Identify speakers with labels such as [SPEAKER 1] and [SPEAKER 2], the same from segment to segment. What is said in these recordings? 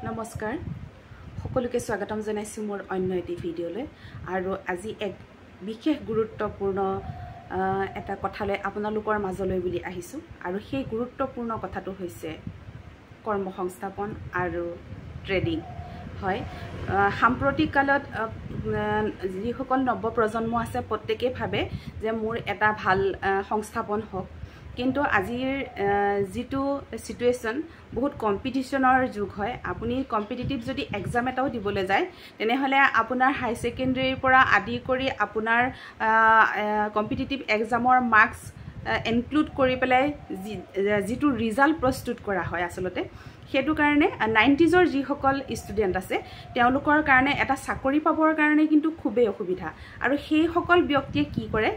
[SPEAKER 1] নমস্কাৰ সকলোকে স্বাগতম জনাইছো মোৰ অন্য এটি ভিডিঅ'লৈ আৰু আজি এক বিশেষ গুৰুত্বপূৰ্ণ এটা কথালৈ আপোনালোকৰ মাজলৈ বুলি আহিছো আৰু সেই গুৰুত্বপূৰ্ণ কথাটো হৈছে কৰ্মসংস্থাপন আৰু ট্ৰেডিং হয় সাম্প্ৰতিক কালত যিসকল নৱপ্ৰজন্ম আছে প্ৰত্যেকই ভাবে যে মোৰ এটা ভাল সংস্থাপন হওক কিন্তু আজিৰ যেটো সিচুৱেশন বহুত কম্পিটিশনৰ যুগ হয় আপুনি কম্পিটিটিভ যদি এক্সাম এটাও দিবলৈ যায় তেনেহলে আপোনাৰ হাই সেকেন্ডাৰীৰ পৰা আদি কৰি আপোনাৰ কম্পিটিটিভ এক্সামৰ মাৰ্কস ইনক্লুড কৰি পেলাই যেটো ৰিজাল্ট প্ৰস্তুত কৰা হয় আসলতে হেতু কাৰণে 90sৰ যিসকল ষ্টুডেন্ট আছে তেওঁলোকৰ কাৰণে এটা চাকৰি পাবৰ কাৰণে কিন্তু খুবেই অসুবিধা আৰু সেই সকল ব্যক্তিয়ে কি কৰে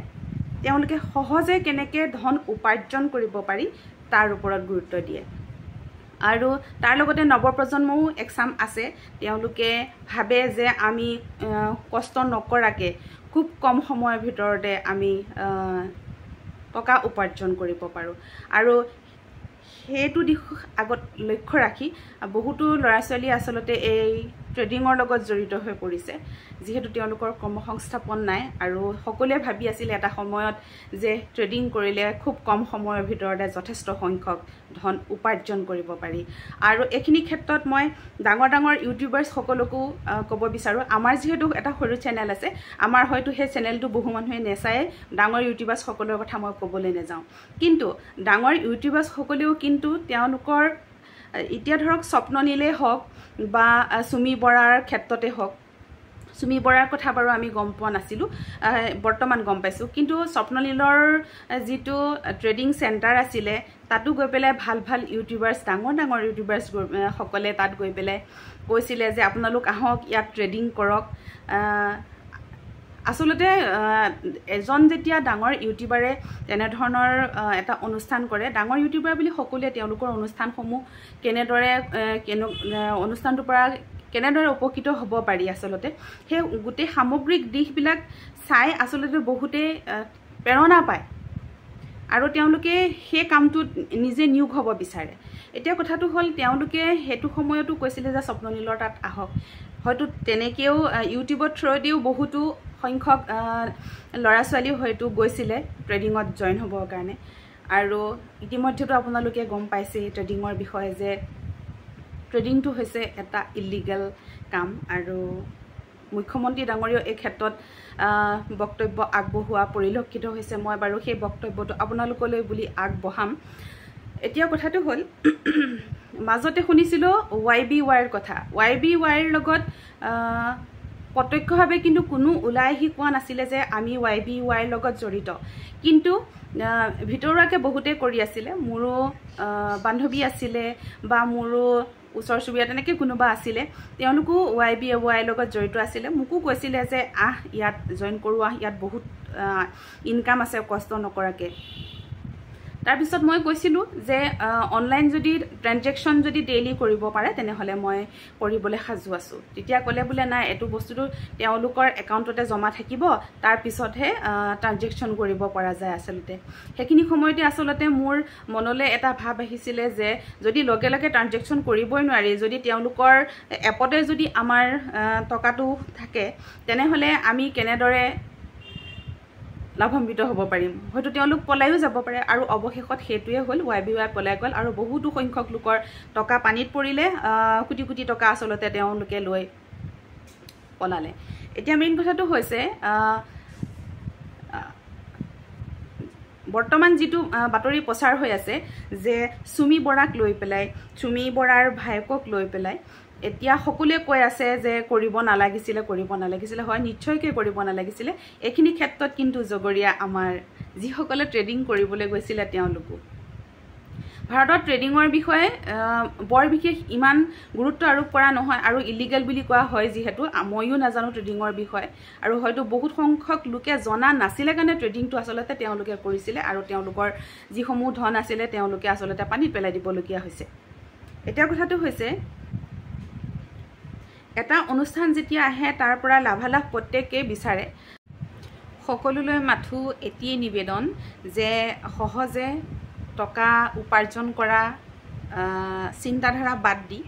[SPEAKER 1] তেওঁলোকে সহজে কেনেকে ধন উপাৰ্জন কৰিব পাৰি তাৰ ওপৰত গুৰুত্ব দিয়ে আৰু তাৰ লগতে নৱপ্ৰজন্মও এক্সাম আছে তেওঁলোকে ভাবে যে আমি কষ্ট নকৰাকে খুব কম সময়ৰ ভিতৰতে আমি টকা উপাৰ্জন কৰিব পাৰো আৰু হেতু দিশ আগত লক্ষ্য ৰাখি বহুতো ল'ৰা ছোৱালী আসলতে এই ট্ৰেডিংৰ লগত জড়িত হৈ পৰিছে যেহেতু তেওঁলোকৰ কৰ্মসংস্থাপন নাই আৰু সকলোৱে ভাবি আছিল এটা সময়ত যে ট্ৰেডিং কৰিলে খুব কম সময়ৰ ভিতৰতে যথেষ্ট সংখ্যক ধন উপাৰ্জন কৰিব পাৰি আৰু এখিনি ক্ষেত্ৰত মই ডাঙৰ ইউটিউবাৰ্ছ সকলকো ক'ব বিচাৰো আমাৰ যেহেতু এটা সৰু চেনেল আছে আমাৰ হয়তো সেই চেনেলটো বহু মানুহে নেচায় ডাঙৰ ইউটিউবাৰ্ছ সকলৰ কথা মই ক'বলৈ নেযাওঁ কিন্তু ডাঙৰ ইউটিউবাৰ্ছ সকলেও কিন্তু তেওঁলোকৰ এতিয়া ধৰক স্বপ্ননীলে হওক বা সুমি বৰাৰ ক্ষেত্ৰতে হওক সুমি বৰাৰ কথা বাৰু আমি গম পোৱা নাছিলো বৰ্তমান গম পাইছো কিন্তু স্বপ্নলীলৰ যেটো ট্ৰেডিং সেন্টাৰ আছিলে তাতো গৈ পেলাই ভাল ইউটিউবাৰ্ছ ডাঙৰ ইউটিউবাৰ্ছ সকলে তাত গৈ পেলাই কৈছিলে যে আপোনালোক আহক ইয়াত ট্ৰেডিং কৰক আসলতে এজন যেতিয়া ডাঙৰ ইউটিউবাৰে তেনে ধৰণৰ এটা অনুষ্ঠান কৰে ডাঙৰ ইউটিউবাৰ বুলি সকলোৱে তেওঁলোকৰ অনুষ্ঠানসমূহ কেনেদৰে অনুষ্ঠানটোৰ পৰা কেনেদৰে উপকৃত হ'ব পাৰি আসলতে সেই গুটে সামগ্ৰিক দিশবিলাক চাই আসলতে বহুতে প্ৰেৰণা পায় আৰু তেওঁলোকে সেই কামটোত নিজে নিয়োগ হ'ব বিচাৰে এতিয়া কথাটো হ'ল তেওঁলোকে হেতু সময়তো কৈছিলে যে স্বপ্ননীলৰ তাত আহক হয়তো তেনেকেও ইউটিউবৰ থ্ৰুদিও বহুতো সংখ্যক ল'ৰা ছোৱালী হয়তো গৈছিলে ট্ৰেডিংত জয়েন হ'বৰ কাৰণে আৰু ইতিমধ্যেতো আপোনালোকে গম পাইছে ট্ৰেডিংৰ বিষয়ে যে ট্ৰেডিংটো হৈছে এটা ইলিগেল কাম আৰু মুখ্যমন্ত্ৰী ডাঙৰীয় এই ক্ষেত্ৰত বক্তব্য আগবঢ়োৱা পৰিলক্ষিত হৈছে মই বাৰু সেই বক্তব্যটো আপোনালোকলৈ বুলি আগবঢ়াম এতিয়া কথাটো হ'ল মাজতে শুনিছিলো YBYৰ কথা YBYৰ লগত প্ৰত্যক্ষভাৱে কিন্তু কোনো ওলাই আহি কোৱা নাছিলে যে আমি YBYৰ লগত জড়িত কিন্তু ভিতৰুৱাকে বহুতে কৰি আছিলে মোৰো বান্ধৱী আছিলে বা মোৰো ওচৰ চুবুৰীয়া তেনেকৈ কোনোবা আছিলে তেওঁলোকো YBYৰ লগত জড়িত আছিলে মোকো কৈছিলে যে ইয়াত জয়েন কৰোৱা ইয়াত বহুত ইনকাম আছে কষ্ট নকৰাকে তাৰ পিছত মই কৈছিলো যে অনলাইন যদি ট্ৰানজেকচন যদি ডেইলি কৰিব পাৰে তেনেহলে মই কৰিবলৈ সাজু আছো তেতিয়া ক'লে বোলে নাই এটো বস্তুটো তেওঁলোকৰ একাউণ্টতে জমা থাকিব তাৰ পিছতহে ট্ৰানজেকচন কৰিব পৰা যায় আসলতে হেখিনি সময়তে আসলতে মোৰ মনলৈ এটা ভাব আহিছিলে যে যদি লগে লগে ট্ৰানজেকচন কৰিবই নোৱাৰি যদি তেওঁলোকৰ এপতে যদি আমাৰ টকাটো থাকে তেনেহলে আমি কেনেদৰে লাভান্বিত হ'ব পাৰিম হয়তো তেওঁলোক পলাইও যাব পাৰে আৰু অৱশেষত হেতুৱে হ'ল YBY পলাই গ'ল আৰু বহুতো সংখ্যক লোকৰ টকা পানীত পৰিলে কোটি টকা আসলতে তেওঁলোকে লৈ পলালে এতিয়া মেইন কথাটো হৈছে বৰ্তমান যেটো বাতৰি প্ৰচাৰ হৈ আছে যে সুমি বৰাক লৈ পেলাই সুমি বৰাৰ ভাইকক লৈ পেলাই এতিয়া সকলোৱে কৈ আছে যে কৰিব নালাগিছিলে হয় নিশ্চয়কৈ কৰিব নালাগিছিলে এখিনি ক্ষেত্ৰত কিন্তু জগৰীয়া আমাৰ যিসকলে ট্ৰেডিং কৰিবলৈ গৈছিলে তেওঁলোকো ভাৰতত ট্ৰেডিংৰ বিষয়ে বৰ বিশেষ ইমান গুৰুত্ব আৰোপ কৰা নহয় আৰু ইলিগেল বুলি কোৱা হয় যেহেতু ময়ো নাজানো ট্ৰেডিংৰ বিষয়ে আৰু হয়তো বহুত সংখ্যক লোকে জনা নাছিলে কাৰণে ট্ৰেডিংটো আসলতে তেওঁলোকে কৰিছিলে আৰু তেওঁলোকৰ যিসমূহ ধন আছিলে তেওঁলোকে আসলতে পানীত পেলাই দিবলগীয়া হৈছে এতিয়া কথাটো হৈছে এটা অনুষ্ঠান যেতিয়া আহে তাৰ পৰা লাভালাভ প্ৰত্যেককে বিচাৰে সকলোলৈ মাথো এটিয়ে নিবেদন যে সহজে টকা উপাৰ্জন কৰা চিন্তাধাৰা বাদ দি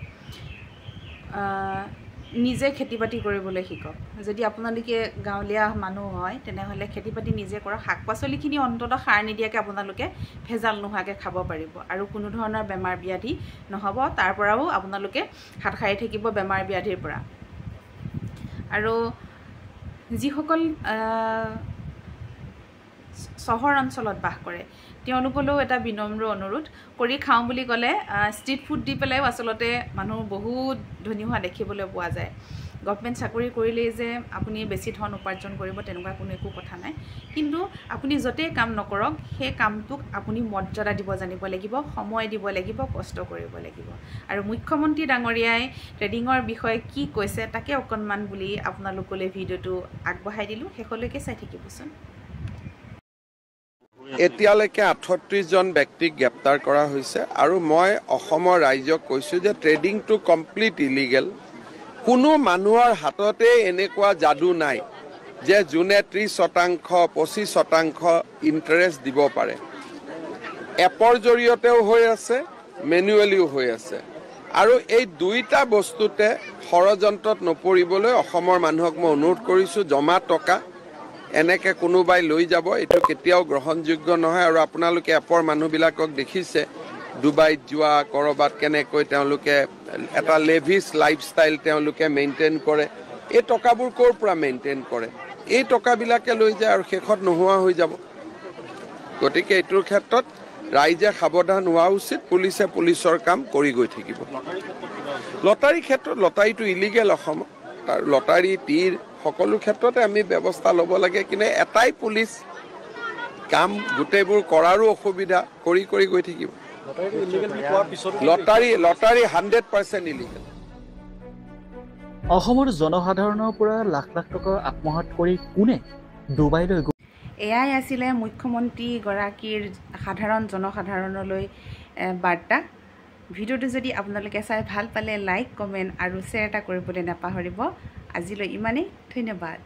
[SPEAKER 1] নিজে খেতি বাতি কৰিবলৈ শিকক যদি আপোনালোকে গাঁৱলীয়া মানুহ হয় তেনেহ'লে খেতি বাতি নিজে কৰক শাক পাচলিখিনি অন্ততঃ সাৰ নিদিয়াকৈ আপোনালোকে ভেজাল নোহোৱাকৈ খাব পাৰিব আৰু কোনো ধৰণৰ বেমাৰ ব্যাধি নহ'ব তাৰ পৰাও আপোনালোকে হাত সাৰি থাকিব বেমাৰ ব্যাধিৰ পৰা আৰু যিসকল চহৰ অঞ্চলত বাস কৰে তেওঁলোকলৈও এটা বিনম্ৰ অনুৰোধ কৰি খাওঁ বুলি ক'লে ষ্ট্ৰীট ফুড দি পেলাইও আচলতে মানুহ বহুত ধনী হোৱা দেখিবলৈ পোৱা যায় গভৰ্ণমেণ্ট চাকৰি কৰিলেই যে আপুনি বেছি ধন উপাৰ্জন কৰিব তেনেকুৱা কোনো একো কথা নাই কিন্তু আপুনি য'তেই কাম নকৰক সেই কামটোক আপুনি মৰ্যাদা দিব জানিব লাগিব সময় দিব লাগিব কষ্ট কৰিব লাগিব আৰু মুখ্যমন্ত্ৰী ডাঙৰীয়াই ট্ৰেডিঙৰ বিষয়ে কি কৈছে তাকে অকণমান বুলি আপোনালোকলৈ ভিডিঅ'টো আগবঢ়াই দিলোঁ শেষলৈকে চাই থাকিবচোন
[SPEAKER 2] এতিয়ালৈকে 38 জন ব্যক্তিক গ্ৰেপ্তাৰ কৰা হৈছে আৰু মই অসমৰ ৰাইজক কৈছোঁ যে ট্ৰেডিংটো কমপ্লিট ইলিগেল কোনো মানুহৰ হাততে এনেকুৱা যাদু নাই যে যোনে 30% 25% ইণ্টাৰেষ্ট দিব পাৰে এপৰ জৰিয়তেও হৈ আছে মেনুৱেলিও হৈ আছে আৰু এই দুইটা বস্তুতে ষড়যন্ত্ৰত নপৰিবলৈ অসমৰ মানুহক মই অনুৰোধ কৰিছোঁ জমা টকা এনেকৈ কোনোবাই লৈ যাব এইটো কেতিয়াও গ্ৰহণযোগ্য নহয় আৰু আপোনালোকে এপৰ মানুহবিলাকক দেখিছে ডুবাইত যোৱা কৰবাত কেনেকৈ তেওঁলোকে এটা লেভিছ লাইফষ্টাইল তেওঁলোকে মেইনটেইন কৰে এই টকাবোৰ ক'ৰ পৰা মেইনটেইন কৰে এই টকাবিলাকে লৈ যায় আৰু শেষত নোহোৱা হৈ যাব গতিকে এইটোৰ ক্ষেত্ৰত ৰাইজে সাৱধান হোৱা উচিত পুলিচে পুলিচৰ কাম কৰি গৈ থাকিব লটাৰীৰ ক্ষেত্ৰত লটাৰীটো ইলিগেল অসমত আৰু লটাৰী তীৰ সকলো ক্ষেত্ৰতে আমি ব্যৱস্থা ল'ব লাগে কিন্তু এটাই পুলিচ কাম গোটেইবোৰ কৰাৰো অসুবিধা কৰি কৰি গৈ থাকিব লটাৰী 100% ইলিগেল
[SPEAKER 3] অসমৰ জনসাধাৰণৰ পৰা লাখ লাখ টকা আত্মসাৎ কৰি কোনে ডুবাইলৈ
[SPEAKER 1] এয়াই আছিলে মুখ্যমন্ত্ৰীগৰাকীৰ জনসাধাৰণলৈ বাৰ্তা ভিডিঅ'টো যদি আপোনালোকে চাই ভাল পালে লাইক কমেণ্ট আৰু শ্বেয়াৰ এটা কৰিবলৈ নাপাহৰিব আজিলৈ ইমানেই ধন্যবাদ